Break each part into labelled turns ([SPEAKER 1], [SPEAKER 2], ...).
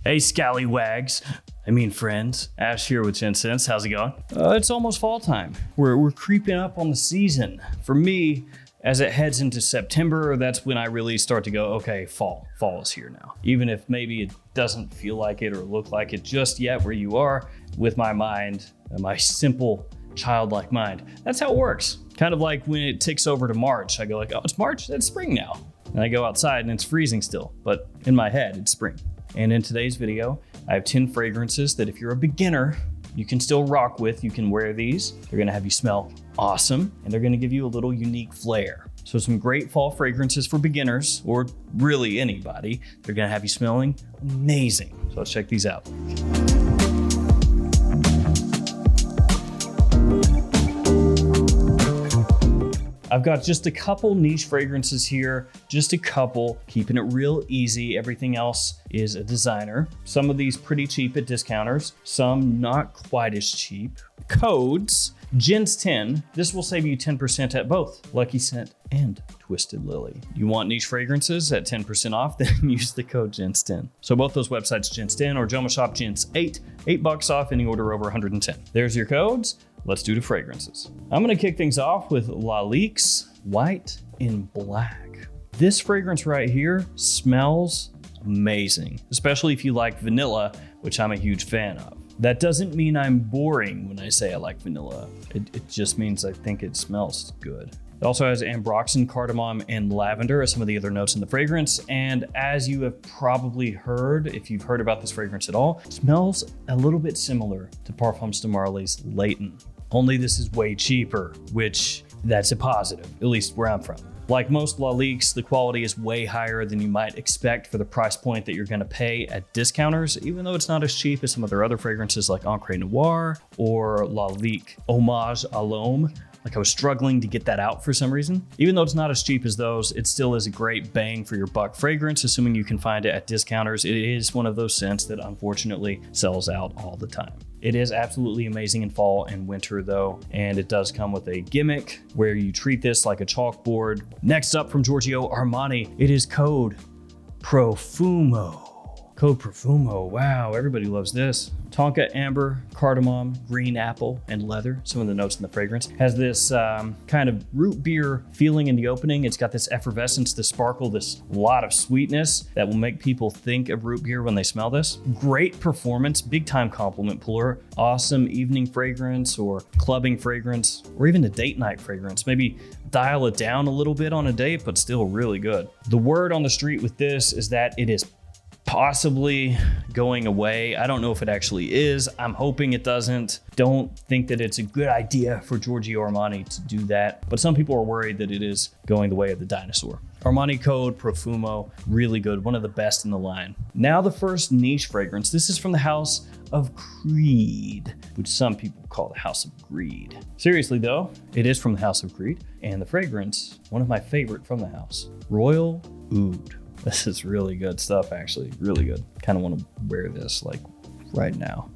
[SPEAKER 1] Hey, scallywags. I mean friends. Ash here with Gents. How's it going? It's almost fall time. We're creeping up on the season. For me, as it heads into September, that's when I really start to go, okay, fall is here now. Even if maybe it doesn't feel like it or look like it just yet where you are, with my mind, my simple childlike mind, that's how it works. Kind of like when it ticks over to March, I go like, oh, it's March, it's spring now. And I go outside and it's freezing still, but in my head, it's spring. And in today's video, I have 10 fragrances that if you're a beginner, you can still rock with. You can wear these. They're gonna have you smell awesome, and they're gonna give you a little unique flair. So some great fall fragrances for beginners, or really anybody. They're gonna have you smelling amazing. So let's check these out. I've got just a couple niche fragrances here, just a couple, keeping it real easy. Everything else is a designer. Some of these pretty cheap at discounters, some not quite as cheap. Codes, Gents 10. This will save you 10% at both Lucky Scent and Twisted Lily. You want niche fragrances at 10% off, then use the code Gents 10. So both those websites, Gents 10 or Joma Shop Gents 8, $8 off any order over 110. There's your codes. Let's do the fragrances. I'm gonna kick things off with Lalique's White in Black. This fragrance right here smells amazing, especially if you like vanilla, which I'm a huge fan of. That doesn't mean I'm boring when I say I like vanilla. It just means I think it smells good. It also has ambroxan, cardamom, and lavender as some of the other notes in the fragrance. And as you have probably heard, if you've heard about this fragrance at all, it smells a little bit similar to Parfums de Marly's Leighton. Only this is way cheaper, which that's a positive, at least where I'm from. Like most Laliques, the quality is way higher than you might expect for the price point that you're gonna pay at discounters, even though it's not as cheap as some of their other fragrances like Ancre Noir or Lalique Hommage à l'Homme. Like I was struggling to get that out for some reason. Even though it's not as cheap as those, it still is a great bang for your buck fragrance, assuming you can find it at discounters. It is one of those scents that unfortunately sells out all the time. It is absolutely amazing in fall and winter though, and it does come with a gimmick where you treat this like a chalkboard. Next up from Giorgio Armani, it is Code Profumo. Code Profumo, wow, everybody loves this. Tonka amber, cardamom, green apple, and leather, some of the notes in the fragrance. Has this kind of root beer feeling in the opening. It's got this effervescence, this sparkle, this lot of sweetness that will make people think of root beer when they smell this. Great performance, big time compliment puller. Awesome evening fragrance or clubbing fragrance, or even a date night fragrance. Maybe dial it down a little bit on a date, but still really good. The word on the street with this is that it is possibly going away. I don't know if it actually is. I'm hoping it doesn't. Don't think that it's a good idea for Giorgio Armani to do that, but some people are worried that it is going the way of the dinosaur. Armani Code Profumo, really good, one of the best in the line. Now the first niche fragrance. This is from the House of Creed, which some people call the House of Greed. Seriously though, it is from the House of Creed, and the fragrance, one of my favorite from the house, Royal Oud. This is really good stuff, actually, really good. Kind of want to wear this like right now.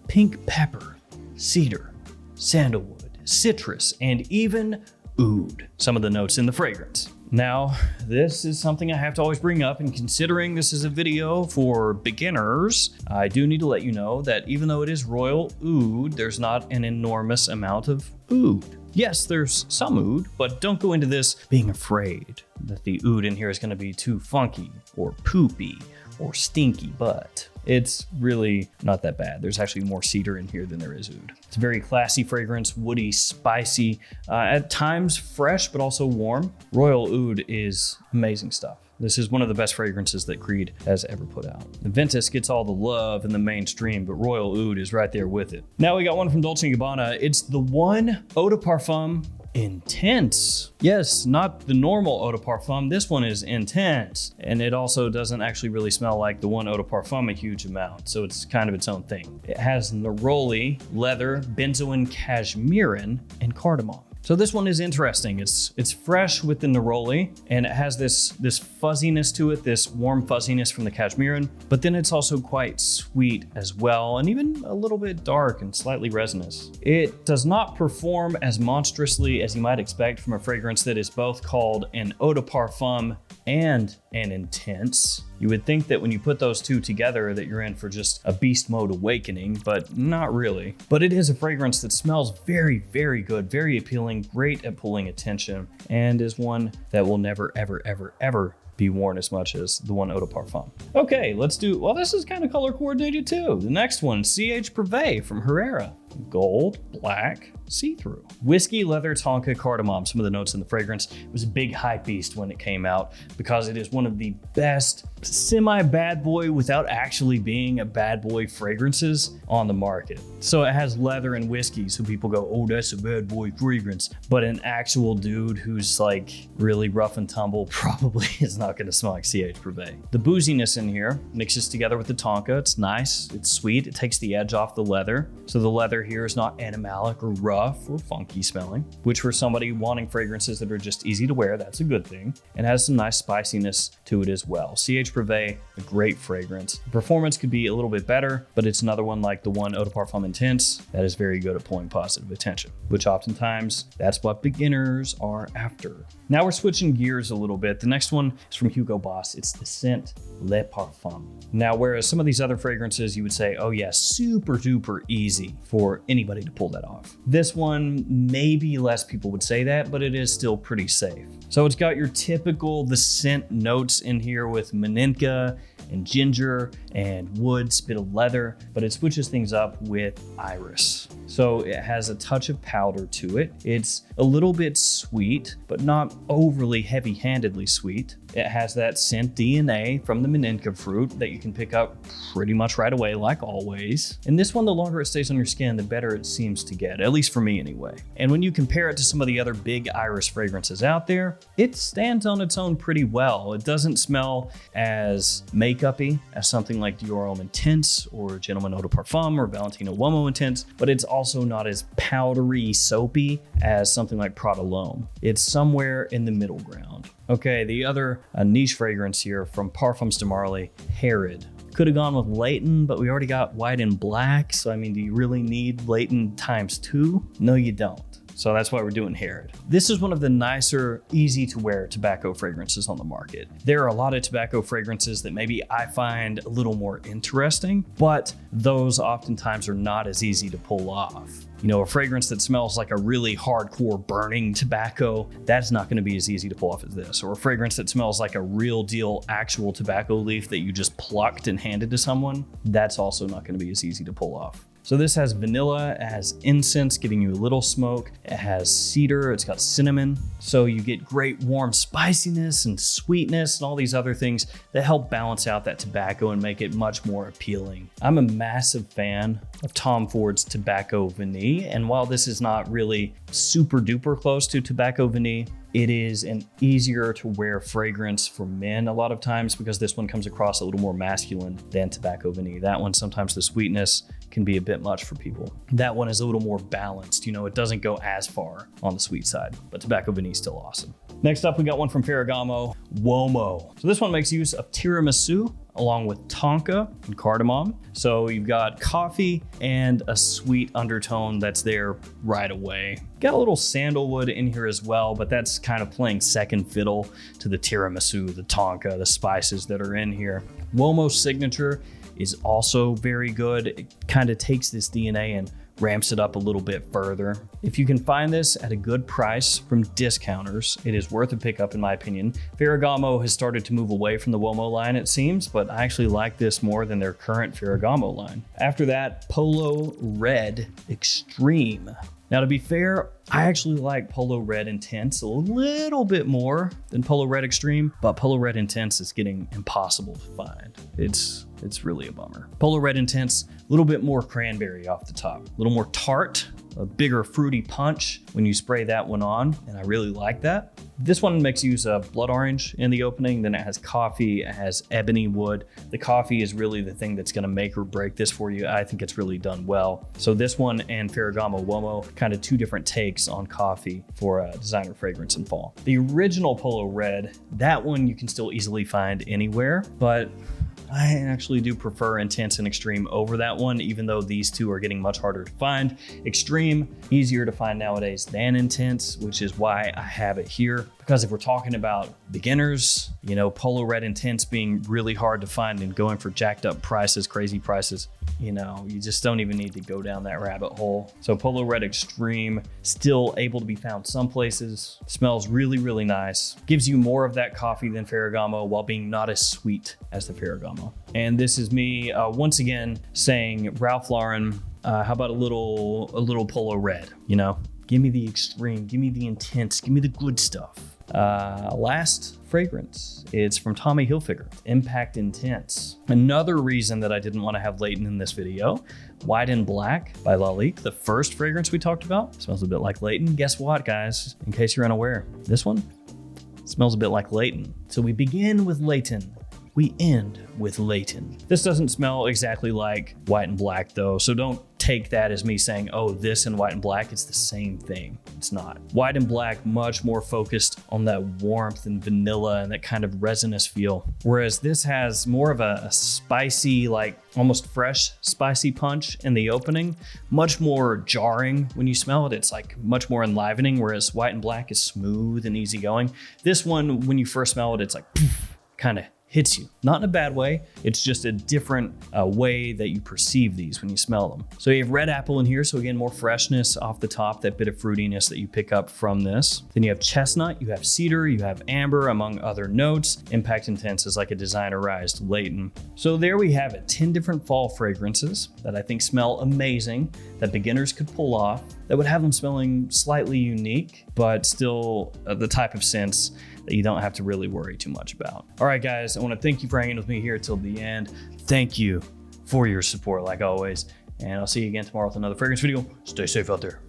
[SPEAKER 1] Pink pepper, cedar, sandalwood, citrus, and even oud, some of the notes in the fragrance. Now, this is something I have to always bring up, and considering this is a video for beginners, I do need to let you know that even though it is Royal Oud, there's not an enormous amount of oud. Yes, there's some oud, but don't go into this being afraid that the oud in here is gonna be too funky or poopy or stinky, but it's really not that bad. There's actually more cedar in here than there is oud. It's a very classy fragrance, woody, spicy, at times fresh, but also warm. Royal Oud is amazing stuff. This is one of the best fragrances that Creed has ever put out. The Ventus gets all the love in the mainstream, but Royal Oud is right there with it. Now we got one from Dolce & Gabbana. It's the one Eau de Parfum Intense. Yes, not the normal Eau de Parfum. This one is intense. And it also doesn't actually really smell like the one Eau de Parfum a huge amount. So it's kind of its own thing. It has neroli, leather, benzoin, cashmeran, and cardamom. So this one is interesting. It's fresh with the neroli, and it has this fuzziness to it, this warm fuzziness from the cashmeran, but then it's also quite sweet as well, and even a little bit dark and slightly resinous. It does not perform as monstrously as you might expect from a fragrance that is both called an eau de parfum and an intense. You would think that when you put those two together that you're in for just a beast mode awakening, but not really. But it is a fragrance that smells very, very good, very appealing, great at pulling attention, and is one that will never, ever, ever, ever be worn as much as the one Eau de Parfum. Okay, let's do, well, this is kind of color coordinated too. The next one, CH Privé from Herrera. Gold, black, see-through. Whiskey, leather, tonka, cardamom, some of the notes in the fragrance. It was a big hype beast when it came out because it is one of the best semi-bad boy without actually being a bad boy fragrances on the market. So it has leather and whiskey, so people go, oh, that's a bad boy fragrance. But an actual dude who's like really rough and tumble probably is not gonna smell like CH Privé. The booziness in here mixes together with the tonka. It's nice, it's sweet, it takes the edge off the leather. So the leather here is not animalic or rough or funky smelling, which for somebody wanting fragrances that are just easy to wear, that's a good thing. And has some nice spiciness to it as well. CH Privé, a great fragrance. The performance could be a little bit better, but it's another one like the one Eau de Parfum Intense that is very good at pulling positive attention, which oftentimes that's what beginners are after. Now we're switching gears a little bit. The next one is from Hugo Boss. It's the scent Le Parfum. Now, whereas some of these other fragrances, you would say, oh yeah, super duper easy for anybody to pull that off. This one, maybe less people would say that, but it is still pretty safe. So it's got your typical, the scent notes in here with Maninka and ginger and wood, spit of leather, but it switches things up with iris. So it has a touch of powder to it. It's a little bit sweet, but not overly heavy-handedly sweet. It has that scent DNA from the Maninka fruit that you can pick up pretty much right away, like always. And this one, the longer it stays on your skin, the better it seems to get, at least for me anyway. And when you compare it to some of the other big iris fragrances out there, it stands on its own pretty well. It doesn't smell as makeup-y as something like Dior Homme Intense or Gentleman Eau de Parfum or Valentino Womo Intense, but it's also not as powdery, soapy as something like Prada L'Homme. It's somewhere in the middle ground. Okay, the other niche fragrance here from Parfums de Marly, Herod. Could have gone with Leighton, but we already got white and black. So, I mean, do you really need Leighton ×2? No, you don't. So that's why we're doing Herod. This is one of the nicer, easy to wear tobacco fragrances on the market. There are a lot of tobacco fragrances that maybe I find a little more interesting, but those oftentimes are not as easy to pull off. You know, a fragrance that smells like a really hardcore burning tobacco, that's not going to be as easy to pull off as this. Or a fragrance that smells like a real deal actual tobacco leaf that you just plucked and handed to someone, that's also not going to be as easy to pull off. So this has vanilla, it has incense, giving you a little smoke. It has cedar, it's got cinnamon. So you get great warm spiciness and sweetness and all these other things that help balance out that tobacco and make it much more appealing. I'm a massive fan of Tom Ford's Tobacco Vanille. And while this is not really super duper close to Tobacco Vanille, it is an easier to wear fragrance for men a lot of times because this one comes across a little more masculine than Tobacco Vanille. That one, sometimes the sweetness can be a bit much for people. That one is a little more balanced. You know, it doesn't go as far on the sweet side, but Tobacco Vanille is still awesome. Next up, we got one from Ferragamo Womo. So this one makes use of tiramisu along with tonka and cardamom. So you've got coffee and a sweet undertone that's there right away. Got a little sandalwood in here as well, but that's kind of playing second fiddle to the tiramisu, the tonka, the spices that are in here. Womo's signature is also very good. It kind of takes this DNA and ramps it up a little bit further. If you can find this at a good price from discounters, it is worth a pickup in my opinion. Ferragamo has started to move away from the Womo line, it seems, but I actually like this more than their current Ferragamo line. After that, Polo Red Extreme. Now, to be fair, I actually like Polo Red Intense a little bit more than Polo Red Extreme, but Polo Red Intense is getting impossible to find. It's really a bummer. Polo Red Intense, a little bit more cranberry off the top, a little more tart, a bigger fruity punch when you spray that one on, and I really like that. This one makes use of blood orange in the opening, then it has coffee, it has ebony wood. The coffee is really the thing that's gonna make or break this for you. I think it's really done well. So this one and Ferragamo Womo, kind of two different takes on coffee for a designer fragrance in fall. The original Polo Red, that one you can still easily find anywhere, but I actually do prefer Intense and Extreme over that one, even though these two are getting much harder to find. Extreme, easier to find nowadays than Intense, which is why I have it here. Because if we're talking about beginners, you know, Polo Red Intense being really hard to find and going for jacked up prices, crazy prices, you know, you just don't even need to go down that rabbit hole. So Polo Red Extreme, still able to be found some places, smells really, really nice. Gives you more of that coffee than Ferragamo while being not as sweet as the Ferragamo. And this is me once again saying, Ralph Lauren, how about a little Polo Red, you know? Give me the extreme, give me the intense, give me the good stuff. Last fragrance, it's from Tommy Hilfiger, Impact Intense. Another reason that I didn't want to have Leighton in this video, White and Black by Lalique, the first fragrance we talked about. Smells a bit like Leighton. Guess what, guys? In case you're unaware, this one smells a bit like Leighton. So we begin with Leighton. We end with Leighton. This doesn't smell exactly like White and Black though, so don't take that as me saying, oh, this and White and Black, it's the same thing. It's not. White and Black, much more focused on that warmth and vanilla and that kind of resinous feel. Whereas this has more of a spicy, like almost fresh spicy punch in the opening, much more jarring when you smell it. It's like much more enlivening, whereas White and Black is smooth and easygoing. This one, when you first smell it, it's like kind of hits you. Not in a bad way, it's just a different way that you perceive these when you smell them. So you have red apple in here, so again, more freshness off the top, that bit of fruitiness that you pick up from this. Then you have chestnut, you have cedar, you have amber, among other notes. Impact Intense is like a designerized Leighton. So there we have it, 10 different fall fragrances that I think smell amazing, that beginners could pull off, that would have them smelling slightly unique, but still the type of scents that you don't have to really worry too much about. All right, guys, I want to thank you for hanging with me here till the end. Thank you for your support, like always. And I'll see you again tomorrow with another fragrance video. Stay safe out there.